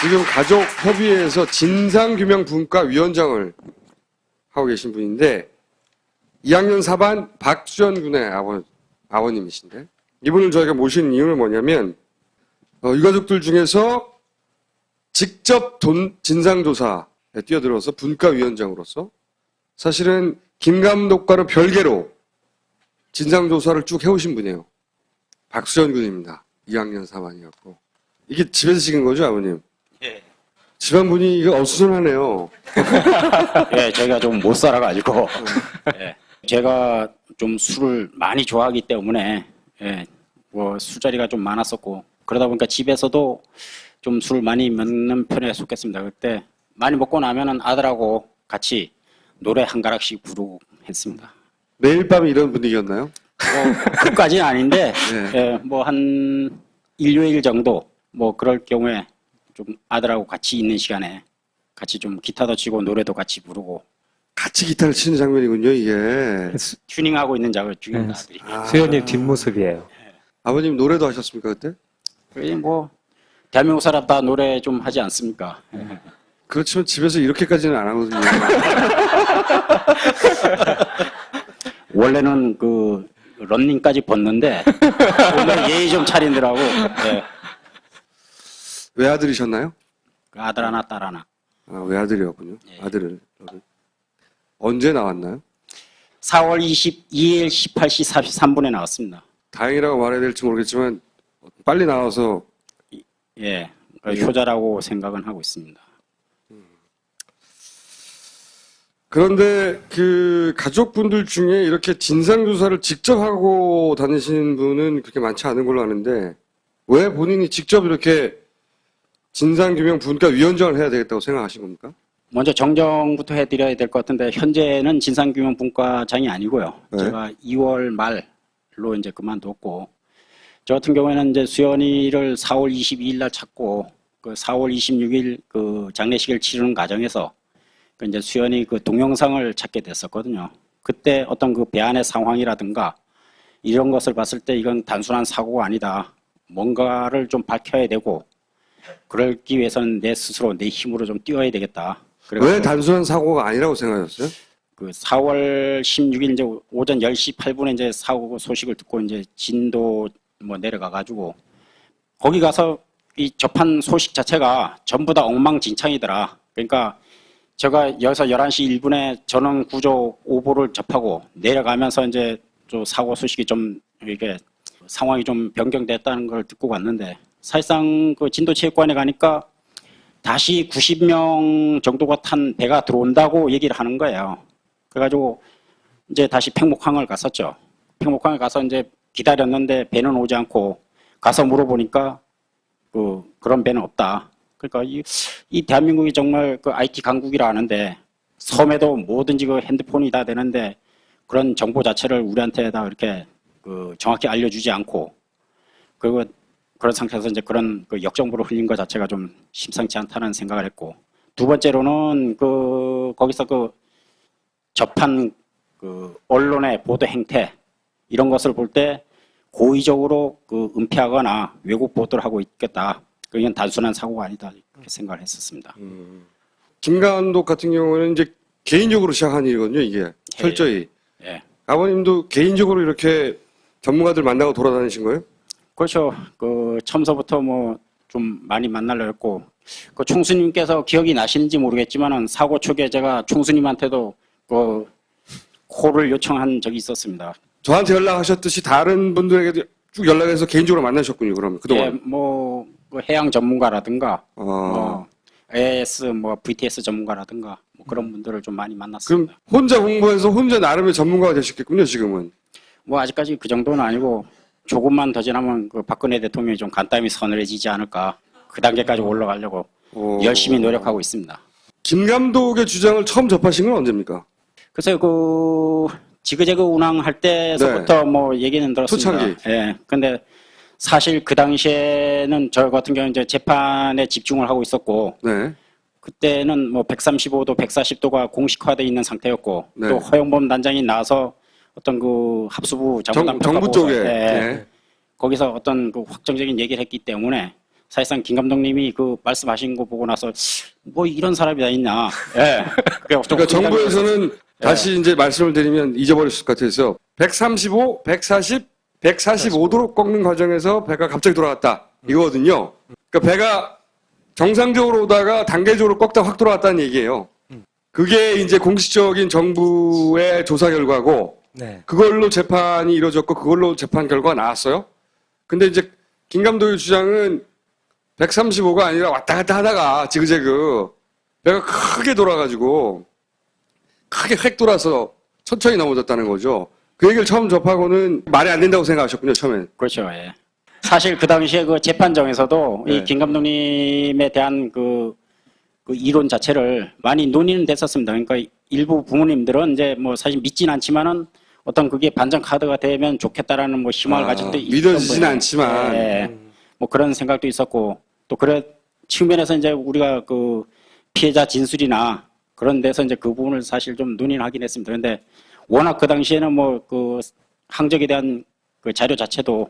지금 가족협의회에서 진상규명분과위원장을 하고 계신 분인데 2학년 4반 박수현 군의 아버님이신데 이분을 저희가 모신 이유는 뭐냐면 유가족들 중에서 직접 진상조사에 뛰어들어서 분과위원장으로서 사실은 김 감독과는 별개로 진상조사를 쭉 해오신 분이에요. 박수현 군입니다. 2학년 4반이었고 이게 집에서 찍은 거죠, 아버님? 예. 집안 분위기가 어수선하네요. 예, 저희가 좀 못 살아가지고. 예. 제가 좀 술을 많이 좋아하기 때문에, 예, 뭐 술자리가 좀 많았었고, 그러다 보니까 집에서도 좀 술을 많이 먹는 편에 속했습니다. 그때 많이 먹고 나면은 아들하고 같이 노래 한 가락씩 부르고 했습니다. 매일 밤 이런 분위기였나요? 그까지는 아닌데, 네. 예, 뭐 한 일요일 정도, 뭐 그럴 경우에 좀 아들하고 같이 있는 시간에 같이 좀 기타도 치고 노래도 같이 부르고 같이 기타를 치는 장면이군요, 이게. 튜닝하고 있는 작업 중입니다. 아들이. 수현님 뒷모습이에요. 아버님 노래도 하셨습니까, 그때? 그게 뭐 대한민국 사람 다 노래 좀 하지 않습니까? 그렇지만 집에서 이렇게까지는 안 하거든요. 원래는 그 런닝까지 벗는데 오늘 예의 좀 차리느라고 예. 외아들이셨나요? 그 아들 하나 딸 하나. 아, 외아들이었군요. 예. 아들을. 언제 나왔나요? 4월 22일 18시 43분에 나왔습니다. 다행이라고 말해야 될지 모르겠지만 빨리 나와서 예, 효자라고 생각은 하고 있습니다. 그런데 그 가족분들 중에 이렇게 진상조사를 직접 하고 다니시는 분은 그렇게 많지 않은 걸로 아는데 왜 본인이 직접 이렇게 진상규명분과위원장을 해야 되겠다고 생각하신 겁니까? 먼저 정정부터 해드려야 될 것 같은데 현재는 진상규명분과장이 아니고요. 네. 제가 2월 말로 이제 그만뒀고 저 같은 경우에는 이제 수연이를 4월 22일 날 찾고 그 4월 26일 그 장례식을 치르는 과정에서 그 이제 수연이 그 동영상을 찾게 됐었거든요. 그때 어떤 그 배안의 상황이라든가 이런 것을 봤을 때 이건 단순한 사고가 아니다. 뭔가를 좀 밝혀야 되고 그러기 위해서는 내 스스로 내 힘으로 좀 뛰어야 되겠다. 왜 단순한 사고가 아니라고 생각하셨어요? 그 4월 16일 이제 오전 10시 8분에 이제 사고 소식을 듣고 이제 진도 뭐 내려가 가지고 거기 가서 이 접한 소식 자체가 전부 다 엉망진창이더라. 그러니까 제가 여기서 11시 1분에 전원 구조 오보를 접하고 내려가면서 이제 좀 사고 소식이 좀 이게 상황이 좀 변경됐다는 걸 듣고 갔는데 사실상 그 진도체육관에 가니까 다시 90명 정도가 탄 배가 들어온다고 얘기를 하는 거예요. 그래가지고 이제 다시 팽목항을 갔었죠. 팽목항에 가서 이제 기다렸는데 배는 오지 않고 가서 물어보니까 그런 배는 없다. 그러니까 이 대한민국이 정말 그 IT 강국이라 하는데 섬에도 뭐든지 그 핸드폰이 다 되는데 그런 정보 자체를 우리한테 다 이렇게 그 정확히 알려주지 않고 그리고 그런 상태에서 이제 그런 그 역정보를 흘린 것 자체가 좀 심상치 않다는 생각을 했고 두 번째로는 거기서 그 접한 그 언론의 보도 행태 이런 것을 볼 때 고의적으로 그 은폐하거나 왜곡 보도를 하고 있겠다. 그건 단순한 사고가 아니다 이렇게 생각을 했었습니다. 김 감독 같은 경우는 이제 개인적으로 시작한 일이거든요, 이게 철저히. 예. 아버님도 개인적으로 이렇게 전문가들 만나고 돌아다니신 거예요? 그렇죠. 그 처음서부터 뭐 좀 많이 만나려 했고 그 총수님께서 기억이 나시는지 모르겠지만은 사고 초기에 제가 총수님한테도 그 콜을 요청한 적이 있었습니다. 저한테 연락하셨듯이 다른 분들에게도 쭉 연락해서 개인적으로 만나셨군요, 그러면 그동안. 예, 뭐 해양 전문가라든가 아. AS 뭐 VTS 전문가라든가 뭐 그런 분들을 좀 많이 그럼 만났습니다. 혼자 공부해서 혼자 나름의 전문가가 되셨겠군요, 지금은. 뭐 아직까지 그 정도는 아니고 조금만 더 지나면 그 박근혜 대통령이 좀 간담이 서늘해지지 않을까 그 단계까지 올라가려고 열심히 노력하고 있습니다. 김 감독의 주장을 처음 접하신 건 언제입니까? 글쎄요, 그 지그재그 운항할 때서부터 뭐 얘기는 들었습니다. 초창기. 예. 근데 사실 그 당시에는 저 같은 경우는 이제 재판에 집중을 하고 있었고 네. 그때는 뭐 135도, 140도가 공식화되어 있는 상태였고 네. 또 허영범 단장이 나서 어떤 그 합수부 정부 쪽에. 네. 거기서 어떤 그 확정적인 얘기를 했기 때문에 사실상 김 감독님이 그 말씀하신 거 보고 나서 뭐 이런 사람이 다 있나. 예. 그러니까 정부에서는 다시 이제 말씀을 드리면 잊어버렸을 것 같아서 135, 140, 145도로 꺾는 과정에서 배가 갑자기 돌아갔다. 이거거든요. 그러니까 배가 정상적으로 오다가 단계적으로 꺾다 확 돌아갔다는 얘기예요. 그게 이제 공식적인 정부의 조사 결과고 네. 그걸로 재판이 이루어졌고 그걸로 재판 결과가 나왔어요. 근데 이제 김 감독의 주장은 135가 아니라 왔다 갔다 하다가 지그재그 배가 크게 돌아가지고 크게 획 돌아서 천천히 넘어졌다는 거죠. 그 얘기를 처음 접하고는 말이 안 된다고 생각하셨군요, 처음엔. 그렇죠. 예. 사실 그 당시에 그 재판정에서도 네. 이 김 감독님에 대한 그 이론 자체를 많이 논의는 됐었습니다. 그러니까 일부 부모님들은 이제 뭐 사실 믿진 않지만은 어떤 그게 반전 카드가 되면 좋겠다라는 뭐 희망을 가질 때 믿어지진 않지만. 뭐 그런 생각도 있었고 또 그런 측면에서 이제 우리가 그 피해자 진술이나 그런 데서 이제 그 부분을 사실 좀 논의를 하긴 했습니다. 그런데 워낙 그 당시에는 뭐 그 항적에 대한 그 자료 자체도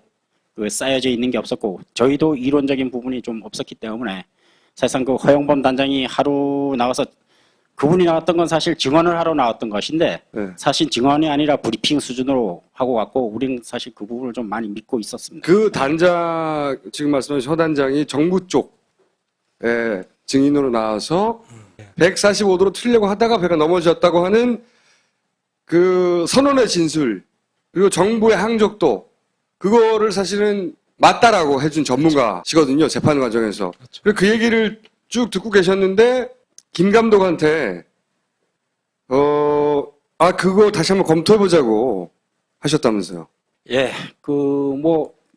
그 쌓여져 있는 게 없었고 저희도 이론적인 부분이 좀 없었기 때문에 사실상 그 허영범 단장이 하루 나와서 그분이 나왔던 건 사실 증언을 하러 나왔던 것인데 네. 사실 증언이 아니라 브리핑 수준으로 하고 왔고 우리는 사실 그 부분을 좀 많이 믿고 있었습니다. 그 단장, 지금 말씀하신 허 단장이 정부 쪽에 증인으로 나와서 145도로 틀려고 하다가 배가 넘어졌다고 하는 그 선언의 진술, 그리고 정부의 항적도, 그거를 사실은 맞다라고 해준 전문가시거든요, 재판 과정에서. 그래서 그 얘기를 쭉 듣고 계셨는데, 김 감독한테, 그거 다시 한번 검토해보자고 하셨다면서요. 예,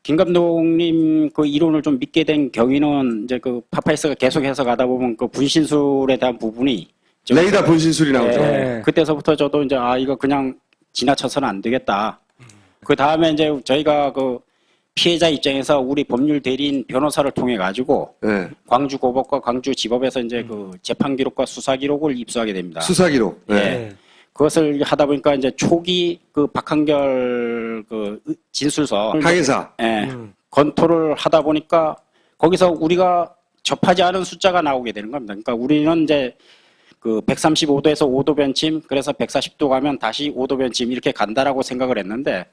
김 감독님 그 이론을 좀 믿게 된 경위는 이제 그 파파이스가 계속해서 가다 보면 그 분신술에 대한 부분이 좀 레이더 분신술이 나오죠. 네. 그때서부터 저도 이제 이거 그냥 지나쳐서는 안 되겠다. 그 다음에 이제 저희가 그 피해자 입장에서 우리 법률 대리인 변호사를 통해 가지고 네. 광주 고법과 광주 지법에서 이제 그 재판 기록과 수사 기록을 입수하게 됩니다. 수사기록. 네. 예. 그것을 하다 보니까 이제 초기 그 박한결 그 진술서 항해사. 예, 검토를 하다 보니까 거기서 우리가 접하지 않은 숫자가 나오게 되는 겁니다. 그러니까 우리는 이제 그 135도에서 5도 변침, 그래서 140도 가면 다시 5도 변침 이렇게 간다라고 생각을 했는데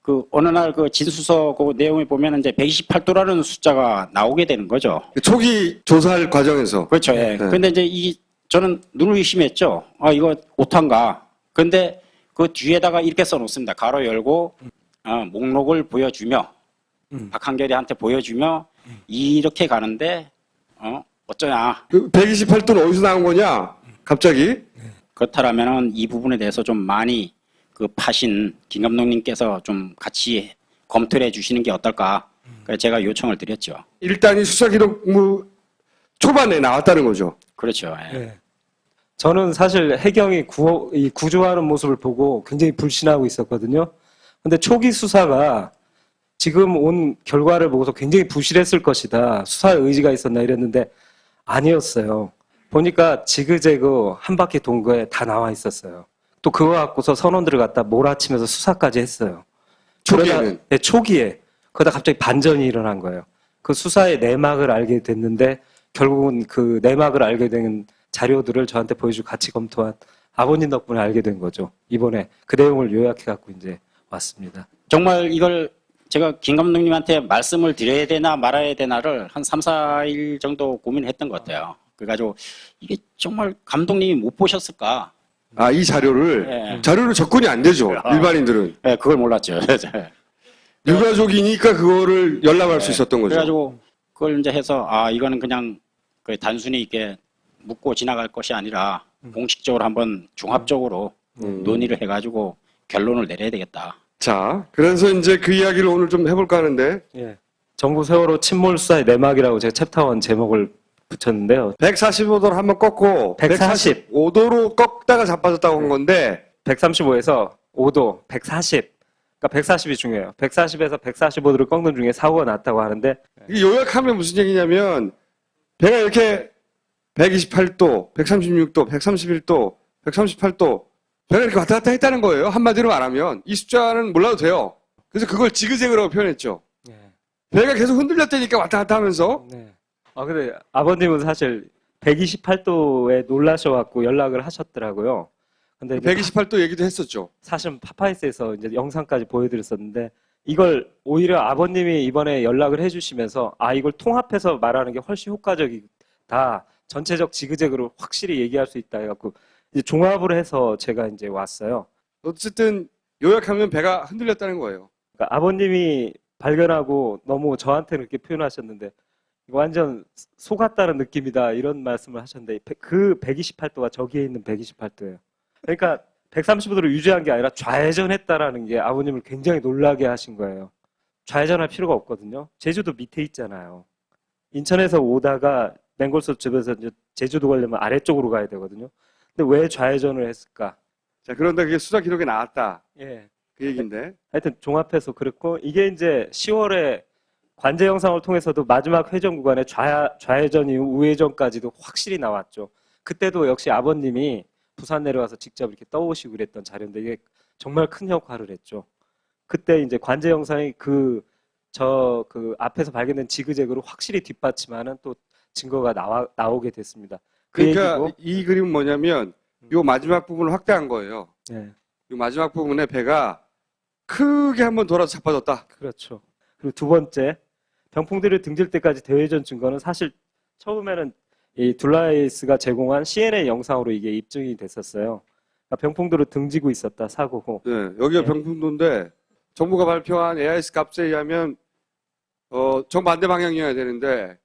그 어느 날 그 진술서 그 내용에 보면 이제 128도라는 숫자가 나오게 되는 거죠. 초기 조사할 과정에서. 그렇죠. 예. 근데 이제 저는 눈을 의심했죠. 이거 오탄가. 근데 그 뒤에다가 이렇게 써놓습니다. 가로 열고 목록을 보여주며 박한결이한테 보여주며 이렇게 가는데 어쩌냐. 그 128도는 어디서 나온 거냐? 갑자기. 그렇다면은 이 부분에 대해서 좀 많이 그 파신 김 감독님께서 좀 같이 검토를 해주시는 게 어떨까. 그래서 제가 요청을 드렸죠. 일단 이 수사기록 초반에 나왔다는 거죠. 그렇죠. 예. 네. 저는 사실 해경이 이 구조하는 모습을 보고 굉장히 불신하고 있었거든요. 근데 초기 수사가 지금 온 결과를 보고서 굉장히 부실했을 것이다. 수사의 의지가 있었나 이랬는데 아니었어요. 보니까 지그재그 한 바퀴 돈 거에 다 나와 있었어요. 또 그거 갖고서 선원들을 갖다 몰아치면서 수사까지 했어요. 초기에는. 네, 초기에. 그러다 갑자기 반전이 일어난 거예요. 그 수사의 내막을 알게 됐는데 결국은 그 내막을 알게 된 자료들을 저한테 보여주고 같이 검토한 아버님 덕분에 알게 된 거죠. 이번에 그 내용을 요약해 갖고 이제 왔습니다. 정말 이걸 제가 김 감독님한테 말씀을 드려야 되나 말아야 되나를 한 3, 4일 정도 고민했던 것 같아요. 그래가지고 이게 정말 감독님이 못 보셨을까? 이 자료를 접근이 안 되죠. 일반인들은. 네, 그걸 몰랐죠. 유가족이니까 그거를 열람할 수 있었던 거죠. 그래가지고 그걸 이제 해서 이거는 그냥 그 단순히 이렇게 묻고 지나갈 것이 아니라 공식적으로 한번 종합적으로 논의를 해가지고 결론을 내려야 되겠다. 자, 그래서 이제 그 이야기를 오늘 좀 해볼까 하는데 예. 정부 세월호 침몰 수사의 내막이라고 제가 챕터 1 제목을 붙였는데요. 145도로 한번 꺾고 140. 145도로 꺾다가 자빠졌다고 한 건데 135에서 5도, 140. 그러니까 140이 중요해요. 140에서 145도를 꺾는 중에 사고가 났다고 하는데 이게 요약하면 무슨 얘기냐면 배가 이렇게 128도, 136도, 131도, 138도 배가 이렇게 왔다 갔다 했다는 거예요. 한마디로 말하면 이 숫자는 몰라도 돼요. 그래서 그걸 지그재그라고 표현했죠. 배가 계속 흔들렸다니까 왔다 갔다 하면서. 네. 근데 아버님은 사실 128도에 놀라셔갖고 연락을 하셨더라고요. 근데 이제 128도 얘기도 했었죠. 사실은 파파이스에서 이제 영상까지 보여드렸었는데 이걸 오히려 아버님이 이번에 연락을 해주시면서 이걸 통합해서 말하는 게 훨씬 효과적이다. 전체적 지그재그로 확실히 얘기할 수 있다 해갖고 이제 종합을 해서 제가 이제 왔어요. 어쨌든 요약하면 배가 흔들렸다는 거예요. 그러니까 아버님이 발견하고 너무 저한테는 이렇게 표현하셨는데 이거 완전 속았다는 느낌이다 이런 말씀을 하셨는데 그 128도가 저기에 있는 128도예요. 그러니까 135도로 유지한 게 아니라 좌회전했다라는 게 아버님을 굉장히 놀라게 하신 거예요. 좌회전할 필요가 없거든요. 제주도 밑에 있잖아요. 인천에서 오다가 맹골소 집에서 이제 제주도 가려면 아래쪽으로 가야 되거든요. 근데 왜 좌회전을 했을까? 자, 그런데 그게 수사 기록에 나왔다. 예. 그 얘기인데. 하여튼 종합해서 그랬고 이게 이제 10월에 관제 영상을 통해서도 마지막 회전 구간에 좌회전 이후 우회전까지도 확실히 나왔죠. 그때도 역시 아버님이 부산 내려와서 직접 이렇게 떠오시고 그랬던 자료인데 이게 정말 큰 역할을 했죠. 그때 이제 관제 영상이 그 앞에서 발견된 지그재그로 확실히 뒷받침하는 또 증거가 나오게 됐습니다. 그 그러니까 얘기고, 이 그림은 뭐냐면 요 마지막 부분을 확대한 거예요. 네, 요 마지막 부분에 배가 크게 한번 돌아서 자빠졌다. 그렇죠. 그리고 두 번째, 병풍들이 등질 때까지 대회전 증거는 사실 처음에는 이 둘라이스가 제공한 CNN 영상으로 이게 입증이 됐었어요. 그러니까 병풍들을 등지고 있었다, 사고 후. 네, 여기가 네. 병풍도인데 정부가 발표한 AIS 값에 의하면 정반대 방향이어야 되는데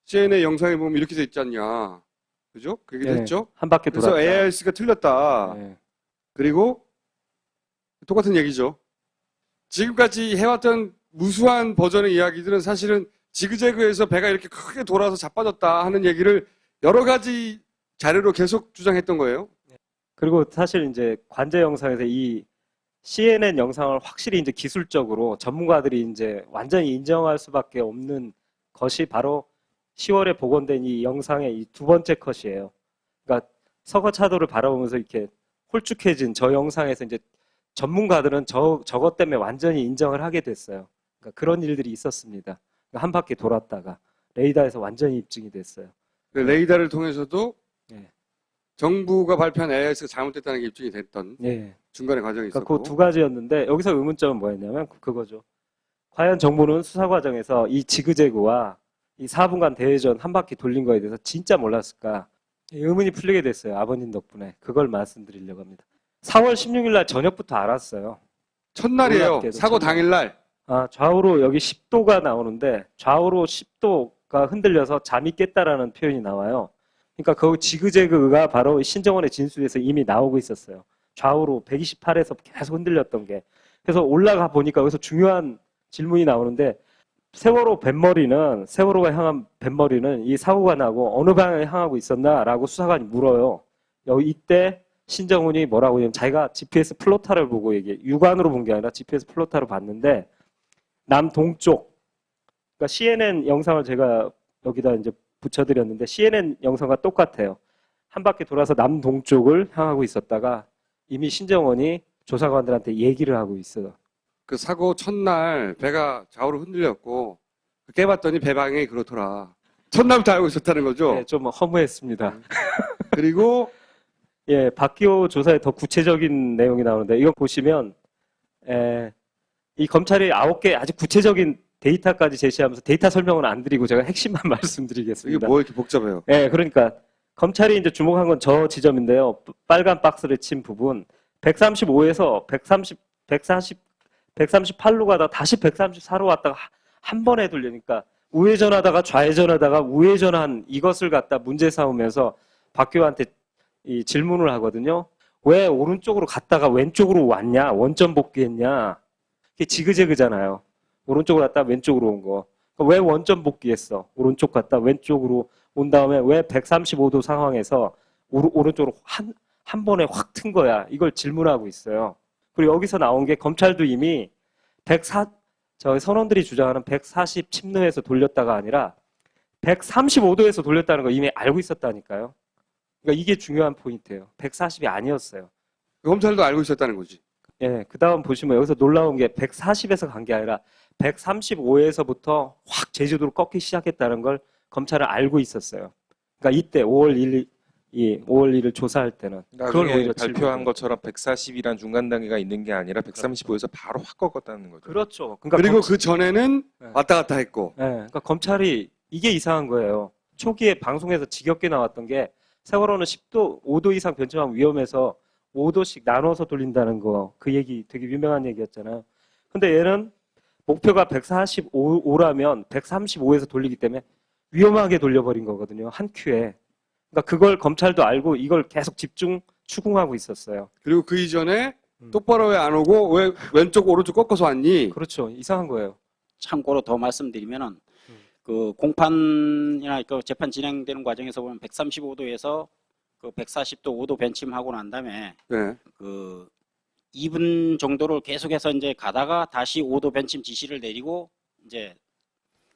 CNN 영상에 보면 이렇게 돼 있지 않냐. 그죠? 그 얘기도 네, 했죠? 한 바퀴 그래서 돌았다. AIS가 틀렸다. 네. 그리고 똑같은 얘기죠. 지금까지 해왔던 무수한 버전의 이야기들은 사실은 지그재그에서 배가 이렇게 크게 돌아서 자빠졌다 하는 얘기를 여러 가지 자료로 계속 주장했던 거예요. 그리고 사실 이제 관제 영상에서 이 CNN 영상을 확실히 이제 기술적으로 전문가들이 이제 완전히 인정할 수밖에 없는 것이 바로 10월에 복원된 이 영상의 이 두 번째 컷이에요. 그러니까 서거차도를 바라보면서 이렇게 홀쭉해진 저 영상에서 이제 전문가들은 저것 때문에 완전히 인정을 하게 됐어요. 그러니까 그런 일들이 있었습니다. 그러니까 한 바퀴 돌았다가 레이더에서 완전히 입증이 됐어요. 그 레이더를 통해서도 네. 정부가 발표한 AIS가 잘못됐다는 게 입증이 됐던 네. 중간에 과정이 그러니까 있었고. 그 두 가지였는데 여기서 의문점은 뭐였냐면 그거죠. 과연 정부는 수사 과정에서 이 지그재그와 이 4분간 대회전 한 바퀴 돌린 거에 대해서 진짜 몰랐을까? 이 의문이 풀리게 됐어요. 아버님 덕분에. 그걸 말씀드리려고 합니다. 4월 16일 날 저녁부터 알았어요. 첫날이에요. 놀랍게도 사고 첫날. 당일날. 좌우로 여기 10도가 나오는데 좌우로 10도가 흔들려서 잠이 깼다라는 표현이 나와요. 그러니까 그 지그재그가 바로 신정원의 진술에서 이미 나오고 있었어요. 좌우로 128에서 계속 흔들렸던 게. 그래서 올라가 보니까 여기서 중요한 질문이 나오는데 세월호가 향한 뱃머리는 이 사고가 나고 어느 방향에 향하고 있었나라고 수사관이 물어요. 이때 신정훈이 뭐라고 하냐면 자기가 GPS 플로타를 보고 육안으로 본 게 아니라 GPS 플로타로 봤는데 남동쪽, 그러니까 CNN 영상을 제가 여기다 이제 붙여드렸는데 CNN 영상과 똑같아요. 한 바퀴 돌아서 남동쪽을 향하고 있었다가 이미 신정원이 조사관들한테 얘기를 하고 있어요. 그 사고 첫날 배가 좌우로 흔들렸고 깨봤더니 배 방향이 그렇더라. 첫날부터 알고 있었다는 거죠. 네, 좀 허무했습니다. 그리고 예, 박기호 조사에 더 구체적인 내용이 나오는데 이거 보시면 이 검찰이 9개 아주 구체적인 데이터까지 제시하면서 데이터 설명은 안 드리고 제가 핵심만 이게 말씀드리겠습니다. 뭐 이렇게 복잡해요. 예, 그러니까 검찰이 이제 주목한 건 저 지점인데요. 빨간 박스를 친 부분 135에서 138로 가다가 다시 134로 왔다가 한 번에 돌리니까 우회전하다가 좌회전하다가 우회전한 이것을 갖다 문제 삼으면서 박기호한테 이 질문을 하거든요. 왜 오른쪽으로 갔다가 왼쪽으로 왔냐? 원점 복귀했냐? 이게 지그재그잖아요. 오른쪽으로 갔다 왼쪽으로 온 거. 왜 원점 복귀했어? 오른쪽 갔다 왼쪽으로 온 다음에 왜 135도 상황에서 오른쪽으로 한 번에 확 튼 거야? 이걸 질문하고 있어요. 그리고 여기서 나온 게 검찰도 이미 선원들이 주장하는 140 침노에서 돌렸다가 아니라 135도에서 돌렸다는 거 이미 알고 있었다니까요. 그러니까 이게 중요한 포인트예요. 140이 아니었어요. 검찰도 알고 있었다는 거지. 예, 그 다음 보시면 여기서 놀라운 게 140에서 간 게 아니라 135에서부터 확 제주도로 꺾기 시작했다는 걸 검찰은 알고 있었어요. 그러니까 이때 5월 1일 조사할 때는 그걸 나중에 오히려 발표한 질문해요. 것처럼 140이란 중간 단계가 있는 게 아니라 135에서 바로 확 꺾었다는 거죠. 그렇죠. 그러니까 그리고 그 전에는 네. 왔다 갔다 했고. 예, 그러니까 검찰이 이게 이상한 거예요. 초기에 방송에서 지겹게 나왔던 게 세월호는 10도, 5도 이상 변침하면 위험해서 5도씩 나눠서 돌린다는 거. 그 얘기 되게 유명한 얘기였잖아요. 근데 얘는 목표가 145라면 135에서 돌리기 때문에 위험하게 돌려버린 거거든요. 한 큐에. 그러니까 그걸 검찰도 알고 이걸 계속 집중 추궁하고 있었어요. 그리고 그 이전에 똑바로 왜 안 오고 왜 왼쪽 오른쪽 꺾어서 왔니? 그렇죠. 이상한 거예요. 참고로 더 말씀드리면은 그 공판이나 그 재판 진행되는 과정에서 보면 135도에서 그 140도 5도 변침하고 난 다음에 네. 그 2분 정도를 계속해서 이제 가다가 다시 5도 변침 지시를 내리고 이제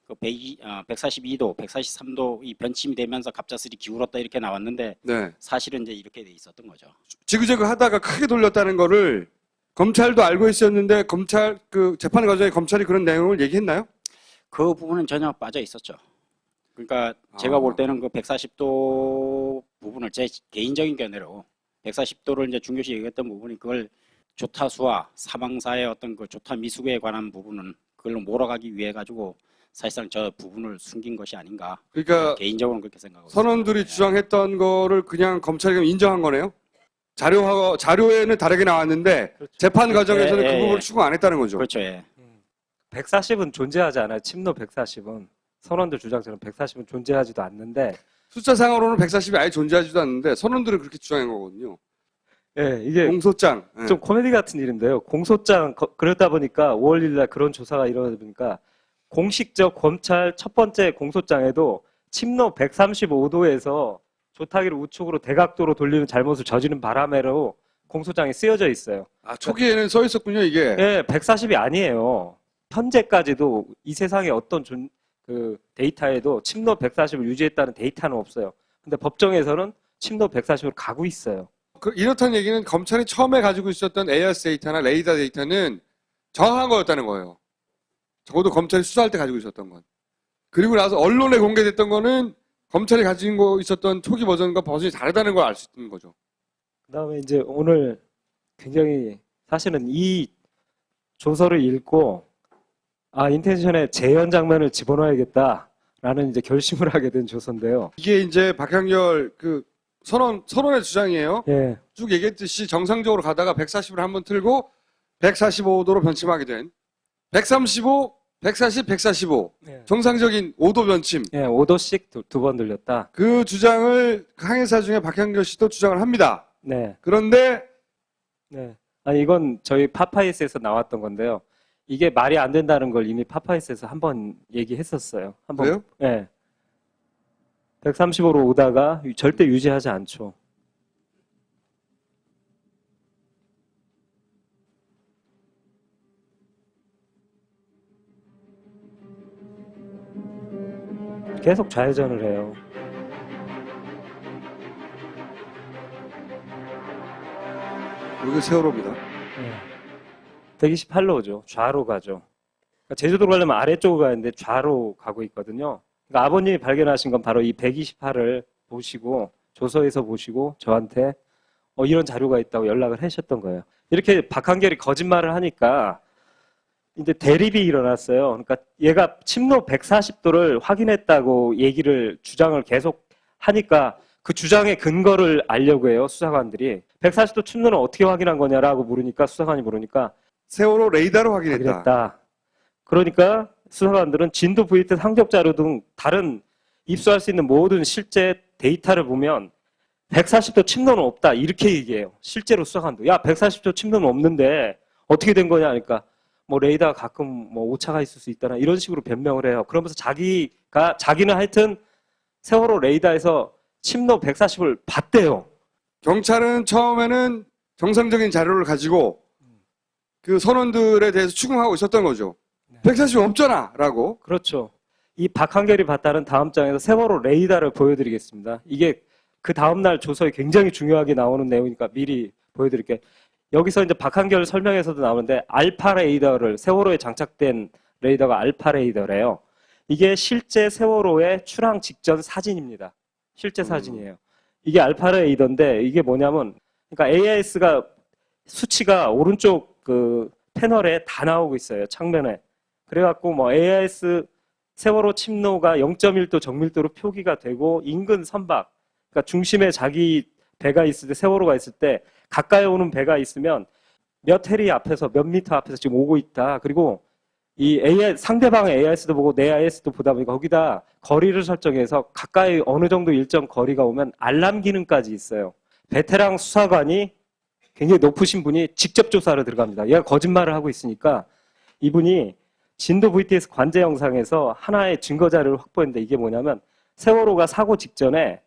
그 142도, 143도 이 변침이 되면서 갑작스레 기울었다 이렇게 나왔는데 네. 사실은 이제 이렇게 돼 있었던 거죠. 지그재그 하다가 크게 돌렸다는 거를 검찰도 알고 있었는데 검찰 그 재판 과정에 검찰이 그런 내용을 얘기했나요? 그 부분은 전혀 빠져 있었죠. 그러니까 제가 볼 때는 그 140도 부분을 제 개인적인 견해로 140도를 이제 중요시 얘기했던 부분이 그걸 조타수와 사망사의 어떤 그 조타 미수에 관한 부분은 그걸로 몰아가기 위해 가지고 사실상 저 부분을 숨긴 것이 아닌가. 그러니까 개인적으로는 그렇게 생각하고 선원들이 있습니다. 주장했던 거를 그냥 검찰이 그냥 인정한 거네요. 자료에는 다르게 나왔는데 그렇죠. 재판 과정에서는 예, 그 예, 부분을 예. 추궁 안 했다는 거죠. 그렇죠. 예. 140은 존재하지 않아요. 침노 140은. 선원들 주장처럼 140은 존재하지도 않는데 숫자상으로는 140이 아예 존재하지도 않는데 선원들은 그렇게 주장한 거거든요. 예, 이게 공소장. 예. 좀 코미디 같은 일인데요. 공소장 그러다 보니까 5월 1일 날 그런 조사가 이루어지다 보니까 공식적 검찰 첫 번째 공소장에도 침노 135도에서 조타기를 우측으로 대각도로 돌리는 잘못을 저지른 바람에로 공소장이 쓰여져 있어요. 아, 초기에는 써 있었군요, 이게. 예, 140이 아니에요. 현재까지도 이 세상의 어떤 그 데이터에도 침노 140을 유지했다는 데이터는 없어요. 근데 법정에서는 침노 140으로 가고 있어요. 이렇다는 얘기는 검찰이 처음에 가지고 있었던 AIS 데이터나 레이더 데이터는 정확한 거였다는 거예요. 적어도 검찰이 수사할 때 가지고 있었던 건. 그리고 나서 언론에 공개됐던 거는 검찰이 가지고 있었던 초기 버전과 버전이 다르다는 걸 알 수 있는 거죠. 그다음에 이제 오늘 굉장히 사실은 이 조서를 읽고 인텐션에 재현 장면을 집어넣어야겠다라는 이제 결심을 하게 된 조서인데요. 이게 이제 박향렬 그 선원의 주장이에요. 예, 쭉 얘기했듯이 정상적으로 가다가 140을 한번 틀고 145도로 변침하게 된 135, 140, 145 예, 정상적인 5도 변침. 5도씩 두 번 들렸다. 그 주장을 항해사 중에 박향렬 씨도 주장을 합니다. 네, 그런데 네. 아니 이건 저희 파파이스에서 나왔던 건데요. 이게 말이 안 된다는 걸 이미 파파이스에서 한번 얘기했었어요. 한번. 그래요? 네. 135로 오다가 절대 유지하지 않죠. 계속 좌회전을 해요. 이게 세월호입니다. 128로 오죠. 좌로 가죠. 그러니까 제주도 가려면 아래쪽으로 가는데 좌로 가고 있거든요. 그러니까 아버님이 발견하신 건 바로 이 128을 보시고 조서에서 보시고 저한테 이런 자료가 있다고 연락을 하셨던 거예요. 이렇게 박한결이 거짓말을 하니까 이제 대립이 일어났어요. 그러니까 얘가 침로 140도를 확인했다고 주장을 계속 하니까 그 주장의 근거를 알려고 해요. 수사관들이. 140도 침로는 어떻게 확인한 거냐라고 물으니까 수사관이 물으니까 세월호 레이더로 확인했다. 확인했다. 그러니까 수사관들은 진도 VT 상적 자료 등 다른 입수할 수 있는 모든 실제 데이터를 보면 140도 침로는 없다. 이렇게 얘기해요. 실제로 수사관도. 야, 140도 침로는 없는데 어떻게 된 거냐 하니까 뭐 레이더가 가끔 뭐 오차가 있을 수 있다나 이런 식으로 변명을 해요. 그러면서 자기는 하여튼 세월호 레이더에서 침로 140을 봤대요. 경찰은 처음에는 정상적인 자료를 가지고 그 선원들에 대해서 추궁하고 있었던 거죠. 140이 없잖아! 라고. 그렇죠. 이 박한결이 봤다는 다음 장에서 세월호 레이더를 보여드리겠습니다. 이게 그 다음날 조서에 굉장히 중요하게 나오는 내용이니까 미리 보여드릴게요. 여기서 이제 박한결 설명에서도 나오는데 알파 레이더를 세월호에 장착된 레이더가 알파 레이더래요. 이게 실제 세월호의 출항 직전 사진입니다. 실제 사진이에요. 이게 알파 레이더인데 이게 뭐냐면 그러니까 AIS가 수치가 오른쪽 그 패널에 다 나오고 있어요. 창면에. 그래갖고 뭐 AIS 세월호 침노가 0.1도 정밀도로 표기가 되고 인근 선박, 그러니까 중심에 자기 배가 있을 때 세월호가 있을 때 가까이 오는 배가 있으면 몇 해리 앞에서 몇 미터 앞에서 지금 오고 있다. 그리고 이 AI 상대방의 AIS도 보고 내 AIS도 보다 보니까 거기다 거리를 설정해서 가까이 어느 정도 일정 거리가 오면 알람 기능까지 있어요. 베테랑 수사관이 굉장히 높으신 분이 직접 조사를 들어갑니다. 얘가 거짓말을 하고 있으니까 이분이 진도 VTS 관제 영상에서 하나의 증거 자료를 확보했는데 이게 뭐냐면 세월호가 사고 직전에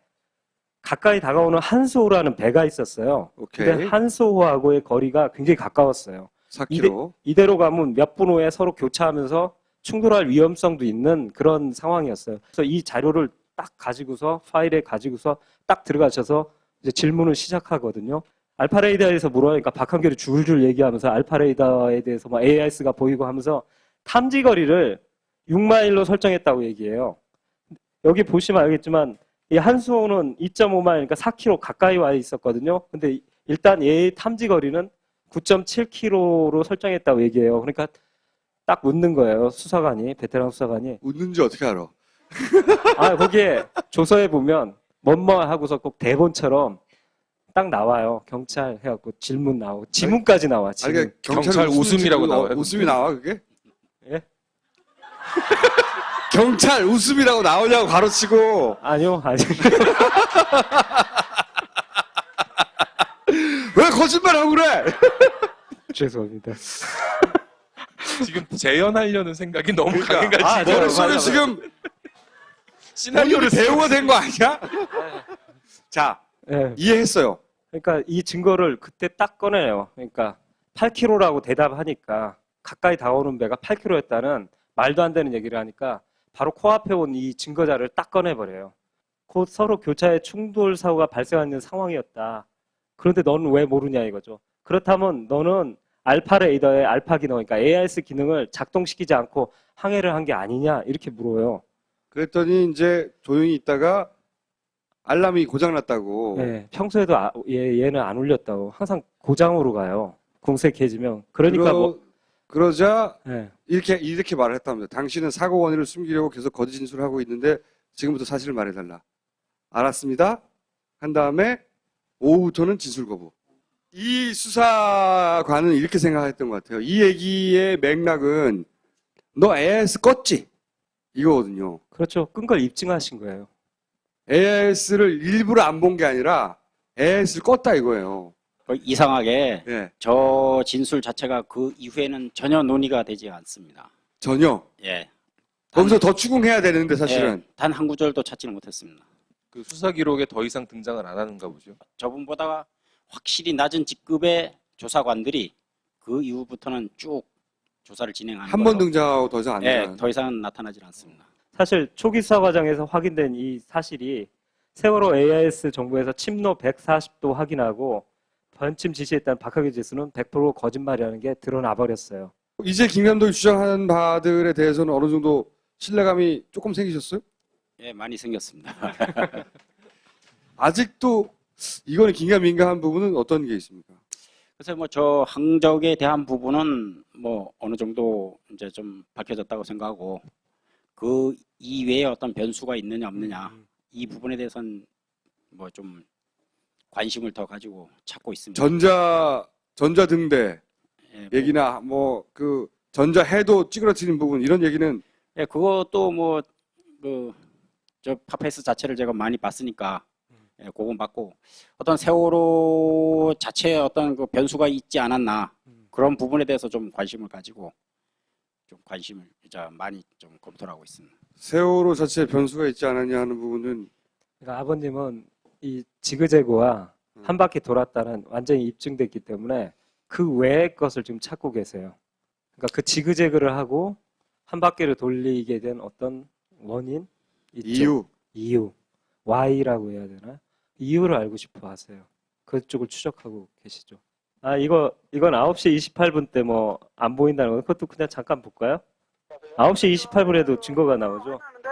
가까이 다가오는 한수호라는 배가 있었어요. 오케이. 근데 한수호하고의 거리가 굉장히 가까웠어요. 4km. 이대로 가면 몇 분 후에 서로 교차하면서 충돌할 위험성도 있는 그런 상황이었어요. 그래서 이 자료를 딱 가지고서 파일에 가지고서 딱 들어가셔서 이제 질문을 시작하거든요. 알파레이더에서 물어보니까 박한결이 줄줄 얘기하면서 알파레이더에 대해서 뭐 AIS가 보이고 하면서 탐지 거리를 6마일로 설정했다고 얘기해요. 여기 보시면 알겠지만 이 한수호는 2.5마일, 그러니까 4km 가까이 와 있었거든요. 근데 일단 얘의 탐지 거리는 9.7km로 설정했다고 얘기해요. 그러니까 딱 묻는 거예요. 수사관이, 베테랑 수사관이. 웃는지 어떻게 알아? 아, 거기에 조서에 보면 뭐뭐 하고서 꼭 대본처럼 딱 나와요. 경찰 해갖고 질문 나오고 지문까지 나와. 아니, 지문. 그러니까 경찰 웃음이라고 나와요. 웃음이 나와 그게? 예? 경찰 웃음이라고 나오냐고 가로치고 아니요, 아니. 왜 거짓말하고 그래? 죄송합니다. 지금 재현하려는 생각이 너무 그러니까. 강해가지고 아, 네, 머릿속에 맞아요. 지금 시나리오를 배우가 된 거 아니야? 자, 예. 이해했어요. 그러니까 이 증거를 그때 딱 꺼내요. 그러니까 8km라고 대답하니까 가까이 다가오는 배가 8km였다는 말도 안 되는 얘기를 하니까 바로 코앞에 온 이 증거자를 딱 꺼내버려요. 곧 서로 교차의 충돌 사고가 발생하는 상황이었다. 그런데 너는 왜 모르냐 이거죠. 그렇다면 너는 알파 레이더의 알파 기능, 그러니까 AIS 기능을 작동시키지 않고 항해를 한 게 아니냐 이렇게 물어요. 그랬더니 이제 조용히 있다가 알람이 고장났다고. 네, 평소에도 얘는 안 울렸다고. 항상 고장으로 가요. 궁색해지면. 그러니까 그러자 네. 이렇게 말을 했답니다. 당신은 사고 원인을 숨기려고 계속 거짓 진술을 하고 있는데 지금부터 사실을 말해달라. 알았습니다. 한 다음에 오후부터는 진술 거부. 이 수사관은 이렇게 생각했던 것 같아요. 이 얘기의 맥락은 너 AIS 껐지? 이거거든요. 그렇죠. 끈 걸 입증하신 거예요. AIS를 일부러 안 본 게 아니라 AIS를 껐다 이거예요. 이상하게 예, 저 진술 자체가 그 이후에는 전혀 논의가 되지 않습니다. 전혀. 예. 거기서 더 추궁해야 되는데 사실은. 단 한 구절도 찾지는 못했습니다. 그 수사 기록에 더 이상 등장을 안 하는가 보죠. 저분보다 확실히 낮은 직급의 조사관들이 그 이후부터는 쭉 조사를 진행하는 한 번 거로, 등장하고 더 이상 안 예, 등장. 더 이상은 나타나질 않습니다. 사실 초기 수사 과정에서 확인된 이 사실이 세월호 AIS 정보에서 침노 140도 확인하고 번침 지시했다는 박학규 지수는 100% 거짓말이라는 게 드러나 버렸어요. 이제 김 감독이 주장하는 바들에 대해서는 어느 정도 신뢰감이 조금 생기셨어요? 예, 많이 생겼습니다. 아직도 이거는 긴가민가한 부분은 어떤 게 있습니까? 그래서 뭐 저 항적에 대한 부분은 뭐 어느 정도 이제 좀 밝혀졌다고 생각하고 그 이외에 어떤 변수가 있느냐 없느냐 이 부분에 대해서는 뭐 좀 관심을 더 가지고 찾고 있습니다. 전자등대 예, 뭐, 얘기나 뭐 그 전자해도 찌그러뜨리는 부분 이런 얘기는 예, 그것도 뭐 그 저 파페스 자체를 제가 많이 봤으니까 예, 그건 봤고 어떤 세월호 자체에 어떤 그 변수가 있지 않았나 그런 부분에 대해서 좀 관심을 가지고 좀 관심을 이제 많이 좀 검토를 하고 있습니다. 세월호 자체에 변수가 있지 않았냐 하는 부분은 그러니까 아버님은 이 지그재그와 한 바퀴 돌았다는 완전히 입증됐기 때문에 그 외의 것을 지금 찾고 계세요. 그러니까 그 지그재그를 하고 한 바퀴를 돌리게 된 어떤 원인, 있죠? 이유, Y라고 해야 되나? 이유를 알고 싶어 하세요. 그쪽을 추적하고 계시죠. 이건 9시 28분 때 뭐 안 보인다는 거 그것도 그냥 잠깐 볼까요? 9시 28분에도 증거가 나오죠. 근데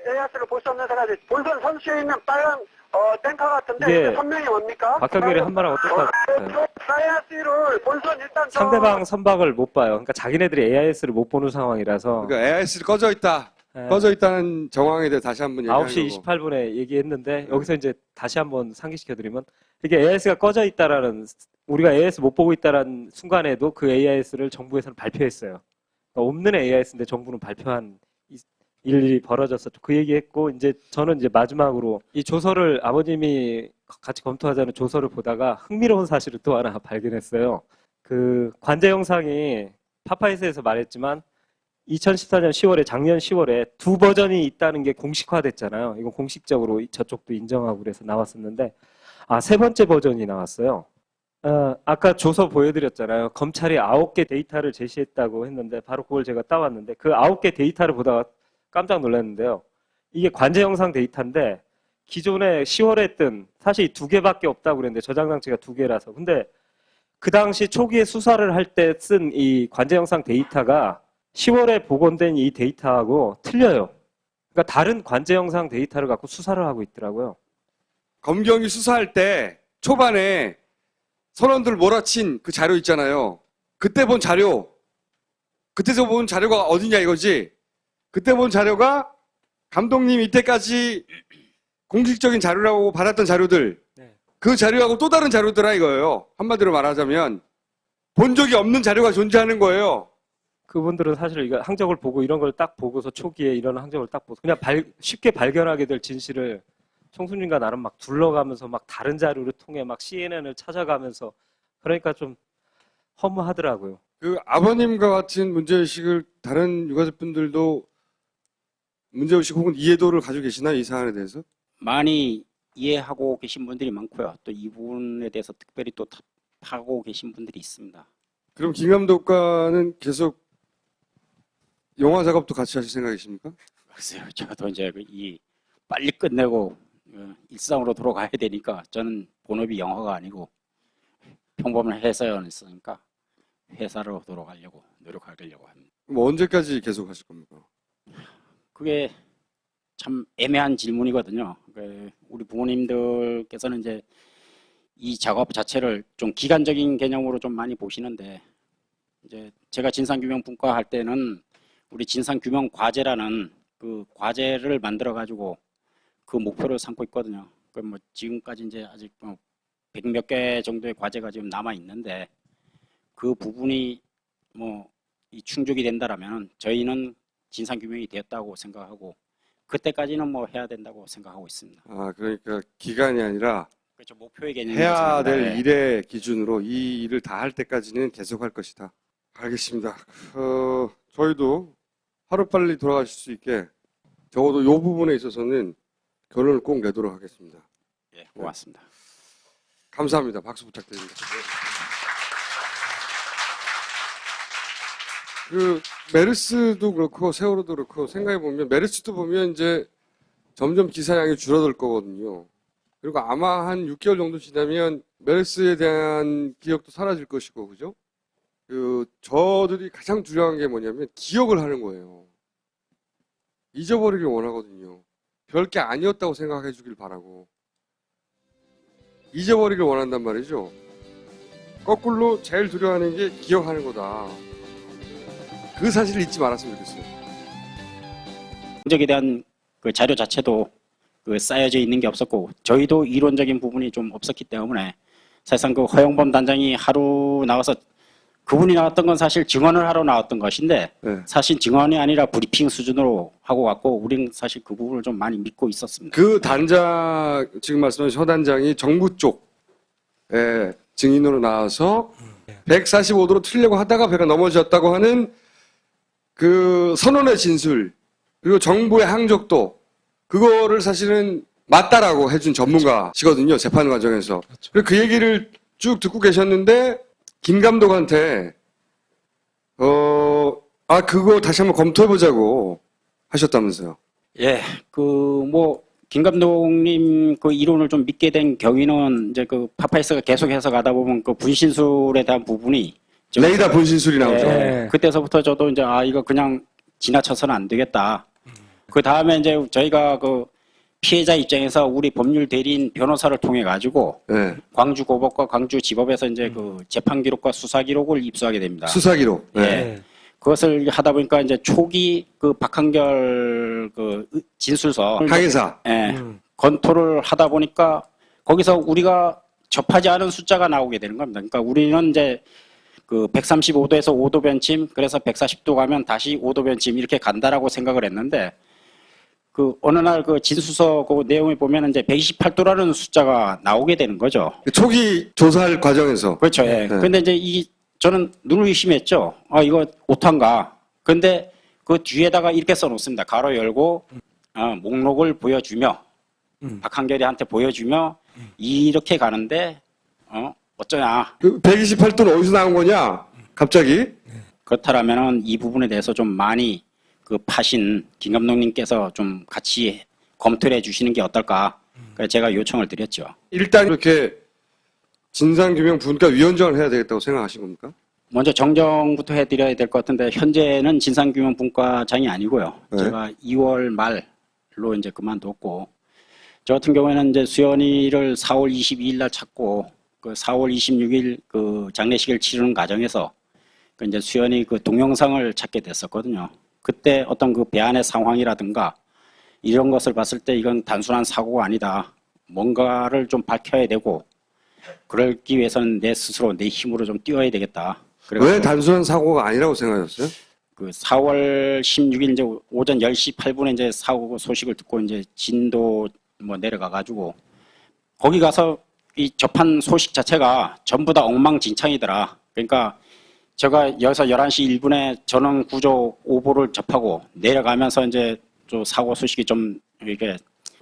AS를 볼 수 없는 사람이 본선 선수에 있는 빨간 탱커 같은데 이게 이게 선명히 뭡니까? 박형렬이 한 말하고 똑같아요. AS를 본선 일단 상대방 선박을 못 봐요. 그러니까 자기네들이 AIS를 못 보는 상황이라서 그러니까 AIS를 꺼져 있다. 네. 꺼져 있다는 정황에 대해 다시 한번 얘기하는 9시 거고. 28분에 얘기했는데 여기서 이제 다시 한번 상기시켜드리면 이게 AIS가 꺼져 있다라는 우리가 AIS 못 보고 있다라는 순간에도 그 AIS를 정부에서는 발표했어요. 그러니까 없는 AIS인데 정부는 발표한 일이 벌어졌었죠. 그 얘기했고 이제 저는 이제 마지막으로 이 조서를 아버님이 같이 검토하자는 조서를 보다가 흥미로운 사실을 또 하나 발견했어요. 그 관제 영상이 파파이스에서 말했지만 2014년 10월에 작년 10월에 두 버전이 있다는 게 공식화됐잖아요. 이건 공식적으로 저쪽도 인정하고 그래서 나왔었는데 세 번째 버전이 나왔어요. 아까 조서 보여드렸잖아요. 검찰이 9개 데이터를 제시했다고 했는데 바로 그걸 제가 따왔는데 그 9개 데이터를 보다가 깜짝 놀랐는데요. 이게 관제 영상 데이터인데 기존에 10월에 했던 사실 2개밖에 없다고 그랬는데 저장 장치가 2개라서 근데 그 당시 초기에 수사를 할 때 쓴 이 관제 영상 데이터가 10월에 복원된 이 데이터하고 틀려요. 그러니까 다른 관제 영상 데이터를 갖고 수사를 하고 있더라고요. 검경이 수사할 때 초반에 선원들 몰아친 그 자료 있잖아요. 그때 본 자료, 그때서 본 자료가 어디냐 이거지. 그때 본 자료가 감독님 이때까지 공식적인 자료라고 받았던 자료들, 네. 그 자료하고 또 다른 자료들아 이거예요. 한마디로 말하자면 본 적이 없는 자료가 존재하는 거예요. 그분들은 사실 이거 항적을 보고 이런 걸 딱 보고서 초기에 이런 항적을 딱 보고 그냥 쉽게 발견하게 될 진실을 청순님과 나름 막 둘러가면서 막 다른 자료를 통해 막 CNN을 찾아가면서 그러니까 좀 허무하더라고요. 그 아버님과 같은 문제의식을 다른 유가족분들도 문제의식 혹은 이해도를 가지고 계시나요? 이 사안에 대해서? 많이 이해하고 계신 분들이 많고요. 또 이 부분에 대해서 특별히 또 답하고 계신 분들이 있습니다. 그럼 김 감독과는 계속 영화 작업도 같이 하실 생각이십니까? 글쎄요, 저도 이제 빨리 끝내고 일상으로 돌아가야 되니까 저는 본업이 영화가 아니고 평범한 회사였으니까 회사로 돌아가려고 노력하려고 합니다. 그럼 언제까지 계속 하실 겁니까? 그게 참 애매한 질문이거든요. 우리 부모님들께서는 이제 이 작업 자체를 좀 기간적인 개념으로 좀 많이 보시는데 이제 제가 진상규명분과 할 때는 우리 진상규명 과제라는 그 과제를 만들어 가지고 그 목표를 삼고 있거든요. 뭐 지금까지 이제 아직 100몇 개 정도의 과제가 지금 남아 있는데 그 부분이 뭐 이 충족이 된다라면 저희는 진상규명이 되었다고 생각하고 그때까지는 뭐 해야 된다고 생각하고 있습니다. 그러니까 기간이 아니라 그렇죠. 목표의 개념이 해야 될 일의 기준으로 이 일을 다 할 때까지는 계속 할 것이다. 알겠습니다. 저희도 하루빨리 돌아가실 수 있게 적어도 이 부분에 있어서는 결론을 꼭 내도록 하겠습니다. 예, 고맙습니다. 감사합니다. 박수 부탁드립니다. 그 메르스도 그렇고 세월호도 그렇고 생각해 보면 메르스도 보면 이제 점점 기사량이 줄어들 거거든요. 그리고 아마 한 6개월 정도 지나면 메르스에 대한 기억도 사라질 것이고, 그죠? 저들이 가장 두려운 게 뭐냐면 기억을 하는 거예요. 잊어버리길 원하거든요. 별게 아니었다고 생각해 주길 바라고. 잊어버리길 원한단 말이죠. 거꾸로 제일 두려워하는 게 기억하는 거다. 그 사실을 잊지 말았으면 좋겠어요. 흔적에 대한 그 자료 자체도 쌓여져 있는 게 없었고 저희도 이론적인 부분이 좀 없었기 때문에 사실상 그 허영범 단장이 하루 나와서 그분이 나왔던 건 사실 증언을 하러 나왔던 것인데 네. 사실 증언이 아니라 브리핑 수준으로 하고 왔고 우리는 사실 그 부분을 좀 많이 믿고 있었습니다. 그 단장, 지금 말씀하신 서 단장이 정부 쪽에 증인으로 나와서 145도로 틀려고 하다가 배가 넘어졌다고 하는 그 선언의 진술, 그리고 정부의 항적도, 그거를 사실은 맞다라고 해준 전문가시거든요, 재판 과정에서. 그래서 그 얘기를 쭉 듣고 계셨는데, 김 감독한테, 그거 다시 한번 검토해보자고 하셨다면서요. 예, 김 감독님 그 이론을 좀 믿게 된 경위는 이제 그 파파이스가 계속해서 가다 보면 그 분신술에 대한 부분이 좀 레이더 분신술이 나오죠. 네. 그때서부터 저도 이제 이거 그냥 지나쳐서는 안 되겠다. 그 다음에 이제 저희가 그 피해자 입장에서 우리 법률 대리인 변호사를 통해 가지고 네. 광주고법과 광주지법에서 이제 그 재판 기록과 수사 기록을 입수하게 됩니다. 수사 기록. 네. 예. 그것을 하다 보니까 이제 초기 그 박한결 그 진술서 항해사. 예, 검토를 하다 보니까 거기서 우리가 접하지 않은 숫자가 나오게 되는 겁니다. 그러니까 우리는 이제 그 135도에서 5도 변침, 그래서 140도 가면 다시 5도 변침 이렇게 간다라고 생각을 했는데 그 어느 날 그 진술서 그 내용에 보면 이제 128도라는 숫자가 나오게 되는 거죠. 초기 조사할 과정에서. 그렇죠. 예. 근데 이제 저는 눈을 의심했죠. 이거 오탄가. 근데 그 뒤에다가 이렇게 써놓습니다. 가로 열고 목록을 보여주며 박한결이한테 보여주며 이렇게 가는데 어쩌냐. 그 128도는 어디서 나온 거냐? 갑자기. 그렇다면은 이 부분에 대해서 좀 많이 그 파신 김 감독님께서 좀 같이 검토를 해주시는 게 어떨까. 그래서 제가 요청을 드렸죠. 일단 이렇게 진상규명 분과위원장을 해야 되겠다고 생각하신 겁니까? 먼저 정정부터 해드려야 될 것 같은데 현재는 진상규명분과장이 아니고요. 네. 제가 2월 말로 이제 그만뒀고 저 같은 경우에는 이제 수연이를 4월 22일 날 찾고 그 4월 26일 그 장례식을 치르는 과정에서 그 이제 수연이 그 동영상을 찾게 됐었거든요. 그때 어떤 그 배안의 상황이라든가 이런 것을 봤을 때 이건 단순한 사고가 아니다. 뭔가를 좀 밝혀야 되고 그러기 위해서는 내 스스로 내 힘으로 좀 뛰어야 되겠다. 왜 단순한 사고가 아니라고 생각하셨어요? 그 4월 16일 이제 오전 10시 8분에 이제 사고 소식을 듣고 이제 진도 뭐 내려가 가지고 거기 가서 이 접한 소식 자체가 전부 다 엉망진창이더라. 그러니까 제가 여기서 11시 1분에 전원 구조 오보를 접하고 내려가면서 이제 또 사고 소식이 좀 이렇게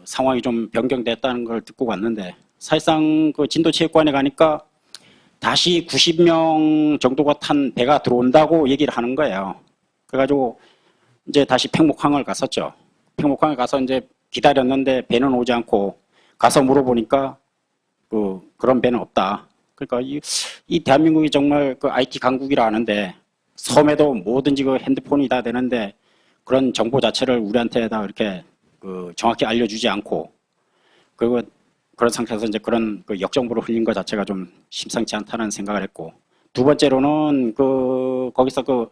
상황이 좀 변경됐다는 걸 듣고 갔는데 사실상 그 진도체육관에 가니까 다시 90명 정도가 탄 배가 들어온다고 얘기를 하는 거예요. 그래가지고 이제 다시 팽목항을 갔었죠. 팽목항에 가서 이제 기다렸는데 배는 오지 않고 가서 물어보니까 그런 배는 없다. 그러니까 이 대한민국이 정말 그 IT 강국이라 하는데 섬에도 뭐든지 그 핸드폰이 다 되는데 그런 정보 자체를 우리한테 다 이렇게 그 정확히 알려주지 않고 그리고 그런 상태에서 이제 그런 그 역정보를 흘린 것 자체가 좀 심상치 않다는 생각을 했고 두 번째로는 거기서 그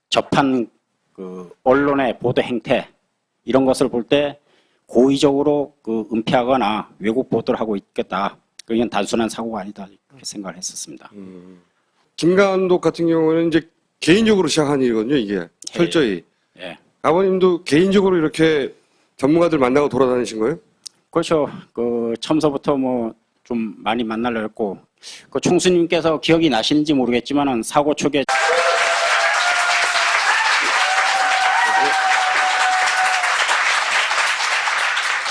접한 그 언론의 보도 행태 이런 것을 볼 때 고의적으로 그 은폐하거나 왜곡 보도를 하고 있겠다. 그건 단순한 사고가 아니다 이렇게 생각을 했었습니다. 김 감독 같은 경우는 이제 개인적으로 시작한 일이거든요, 이게. 철저히. 예. 아버님도 개인적으로 이렇게 전문가들 만나고 돌아다니신 거예요? 그렇죠. 그 처음서부터 뭐 좀 많이 만나려 했고 그 총수님께서 기억이 나시는지 모르겠지만은 사고 초기에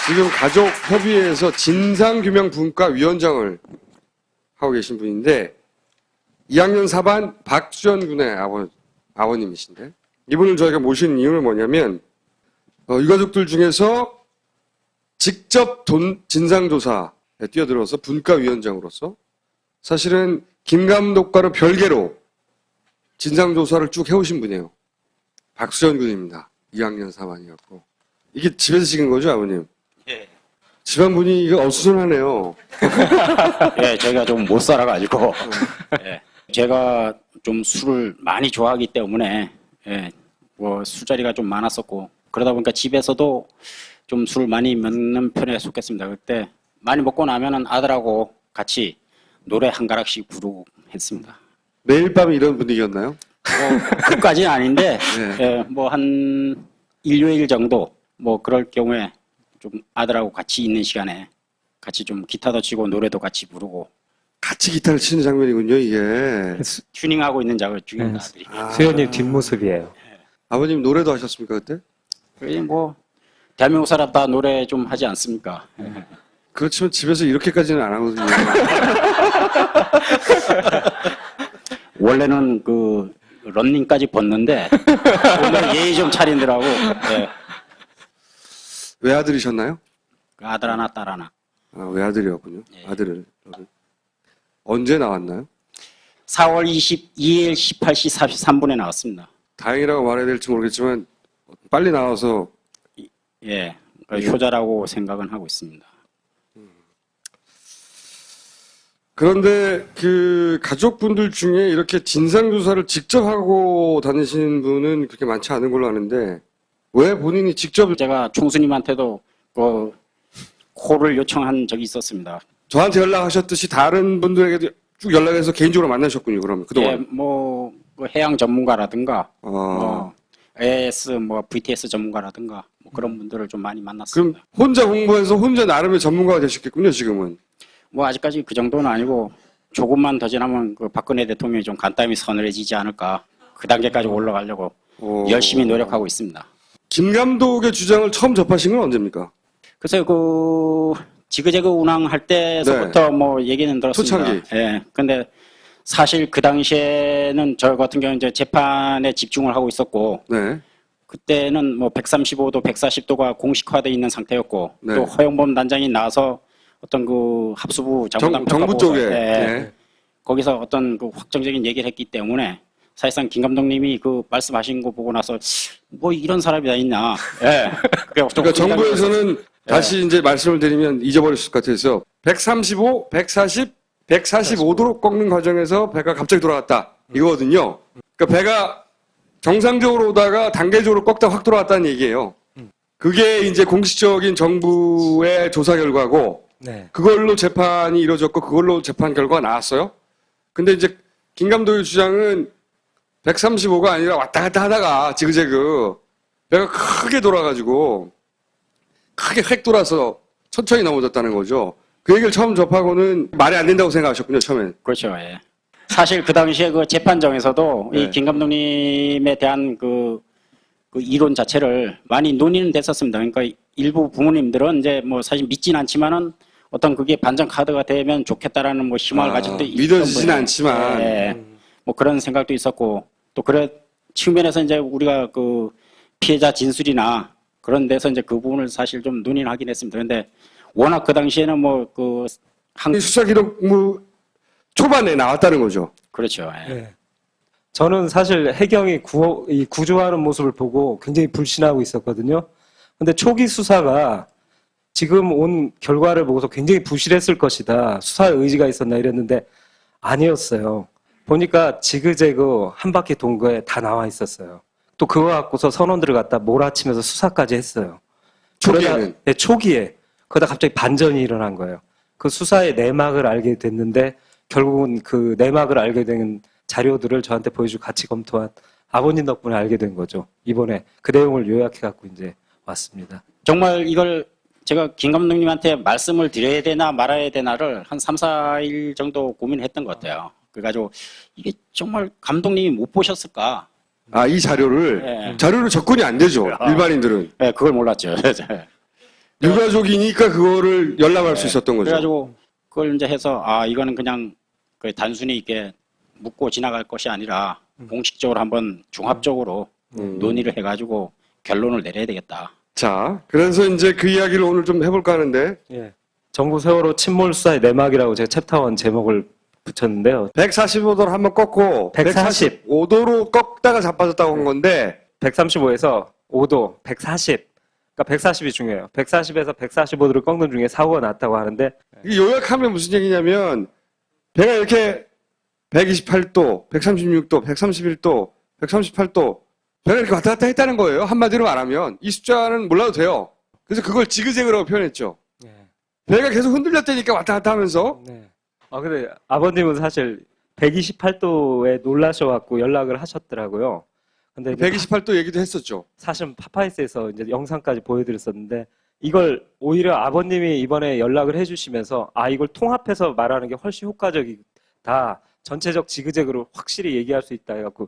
지금 가족협의회에서 진상규명분과위원장을 하고 계신 분인데 2학년 4반 박수현 군의 아버님이신데 이분을 저희가 모신 이유는 뭐냐면 유가족들 중에서 직접 진상조사에 뛰어들어서 분과위원장으로서 사실은 김 감독과는 별개로 진상조사를 쭉 해오신 분이에요. 박수현 군입니다. 2학년 4반이었고 이게 집에서 찍은 거죠, 아버님? 예. 집안 분위기가 어수선하네요. 예, 저희가 좀 못 살아가지고 예. 제가 좀 술을 많이 좋아하기 때문에 예, 뭐 술자리가 좀 많았었고 그러다 보니까 집에서도 좀 술 많이 먹는 편에 속했습니다. 그때 많이 먹고 나면은 아들하고 같이 노래 한 가락씩 부르고 했습니다. 매일 밤 이런 분위기였나요? 그까지는 아닌데 네. 예, 뭐 한 일요일 정도 뭐 그럴 경우에 좀 아들하고 같이 있는 시간에 같이 좀 기타도 치고 노래도 같이 부르고 같이 기타를 치는 장면이군요, 이게. 튜닝하고 있는 작업 중에 네. 아들이. 수현님 뒷모습이에요. 아버님 노래도 하셨습니까, 그때? 그게 뭐 대한민국 사람 다 노래 좀 하지 않습니까? 그렇지만 집에서 이렇게까지는 안 하거든요. 원래는 그 런닝까지 벗는데 원래 예의 좀 차리느라고 예. 외아들이셨나요? 그 아들 하나, 딸 하나. 아, 외아들이었군요. 예. 아들을. 언제 나왔나요? 4월 22일 18시 43분에 나왔습니다. 다행이라고 말해야 될지 모르겠지만 빨리 나와서 예, 효자라고 생각은 하고 있습니다. 그런데 그 가족분들 중에 이렇게 진상조사를 직접 하고 다니시는 분은 그렇게 많지 않은 걸로 아는데 왜 본인이 직접 제가 총수님한테도 그 콜을 요청한 적이 있었습니다. 저한테 연락하셨듯이 다른 분들에게도 쭉 연락해서 개인적으로 만나셨군요. 그러면 예, 그동안. 뭐, 그 해양 전문가라든가, 아, AS, VTS 전문가라든가, 뭐 그런 분들을 좀 많이 그럼 만났습니다. 혼자 공부해서 혼자 나름의 전문가가 되셨겠군요. 지금은. 뭐 아직까지 그 정도는 아니고 조금만 더 지나면 그 박근혜 대통령이 좀 간담이 서늘해지지 않을까. 그 단계까지 올라가려고 열심히 노력하고 있습니다. 김 감독의 주장을 처음 접하신 건 언제입니까? 글쎄요, 그 지그재그 운항할 때서부터 뭐 얘기는 들었습니다. 초창기. 예. 근데 사실 그 당시에는 저 같은 경우는 이제 재판에 집중을 하고 있었고 네. 그때는 뭐 135도, 140도가 공식화되어 있는 상태였고 네. 또 허영범 단장이 나서 어떤 그 합수부 잘못한 평가 정부 보고서, 쪽에. 예, 네. 거기서 어떤 그 확정적인 얘기를 했기 때문에 사실상 김 감독님이 그 말씀하신 거 보고 나서 뭐 이런 사람이 다 있나. 예. 그러니까 정부에서는 다시 이제 말씀을 드리면 잊어버렸을 것 같아서 135, 140, 145도로 꺾는 과정에서 배가 갑자기 돌아갔다. 이거거든요. 그러니까 배가 정상적으로 오다가 단계적으로 꺾다 확 돌아갔다는 얘기예요. 그게 이제 공식적인 정부의 조사 결과고 네. 그걸로 재판이 이루어졌고 그걸로 재판 결과가 나왔어요. 근데 이제 김 감독의 주장은 135가 아니라 왔다 갔다 하다가 지그재그 배가 크게 돌아가지고 크게 획 돌아서 천천히 넘어졌다는 거죠. 그 얘기를 처음 접하고는 말이 안 된다고 생각하셨군요, 처음엔. 그렇죠. 예. 사실 그 당시에 그 재판정에서도 네. 이 김 감독님에 대한 그 이론 자체를 많이 논의는 됐었습니다. 그러니까 일부 부모님들은 이제 뭐 사실 믿진 않지만은 어떤 그게 반전 카드가 되면 좋겠다라는 뭐 희망을 가질 때 믿어지진 않지만. 예. 뭐 그런 생각도 있었고 또 그런 측면에서 이제 우리가 그 피해자 진술이나 그런 데서 이제 그 부분을 사실 좀 논의를 하긴 했습니다. 그런데 워낙 그 당시에는 뭐 그 이 수사 기록 뭐 초반에 나왔다는 거죠. 그렇죠. 예. 네. 저는 사실 해경이 이 구조하는 모습을 보고 굉장히 불신하고 있었거든요. 근데 초기 수사가 지금 온 결과를 보고서 굉장히 부실했을 것이다. 수사의 의지가 있었나 이랬는데 아니었어요. 보니까 지그재그 한 바퀴 돈 거에 다 나와 있었어요. 또 그거 갖고서 선원들을 갖다 몰아치면서 수사까지 했어요. 초기에는. 그러다, 네, 초기에. 그러다 갑자기 반전이 일어난 거예요. 그 수사의 내막을 알게 됐는데 결국은 그 내막을 알게 된 자료들을 저한테 보여주고 같이 검토한 아버님 덕분에 알게 된 거죠. 이번에 그 내용을 요약해 갖고 이제 왔습니다. 정말 이걸 제가 김 감독님한테 말씀을 드려야 되나 말아야 되나를 한 3, 4일 정도 고민했던 것 같아요. 그래가지고 이게 정말 감독님이 못 보셨을까? 아, 이 자료를. 예. 자료로 접근이 안 되죠. 일반인들은. 네, 그걸 몰랐죠. 유가족이니까 그거를 열람할 수 있었던 거죠. 그래가지고 그걸 이제 해서 이거는 그냥 그 단순히 이렇게 묻고 지나갈 것이 아니라 공식적으로 한번 종합적으로 논의를 해가지고 결론을 내려야 되겠다. 자, 그래서 이제 그 이야기를 오늘 좀 해볼까 하는데 예. 정부 세월호 침몰 수사의 내막이라고 제가 챕터 1 제목을 붙였는데요. 145도로 한번 꺾고 140. 145도로 꺾다가 자빠졌다고 한 건데 135에서 5도, 140. 그러니까 140이 중요해요. 140에서 145도를 꺾는 중에 사고가 났다고 하는데 이게 요약하면 무슨 얘기냐면 배가 이렇게 128도, 136도, 131도, 138도 배가 이렇게 왔다 갔다 했다는 거예요. 한마디로 말하면 이 숫자는 몰라도 돼요. 그래서 그걸 지그재그라고 표현했죠. 배가 계속 흔들렸다니까 왔다 갔다 하면서. 네. 근데 아버님은 사실 128도에 놀라셔갖고 연락을 하셨더라고요. 근데 이제 128도 얘기도 했었죠. 사실 파파이스에서 이제 영상까지 보여드렸었는데 이걸 오히려 아버님이 이번에 연락을 해주시면서 이걸 통합해서 말하는 게 훨씬 효과적이다. 전체적 지그재그로 확실히 얘기할 수 있다 해갖고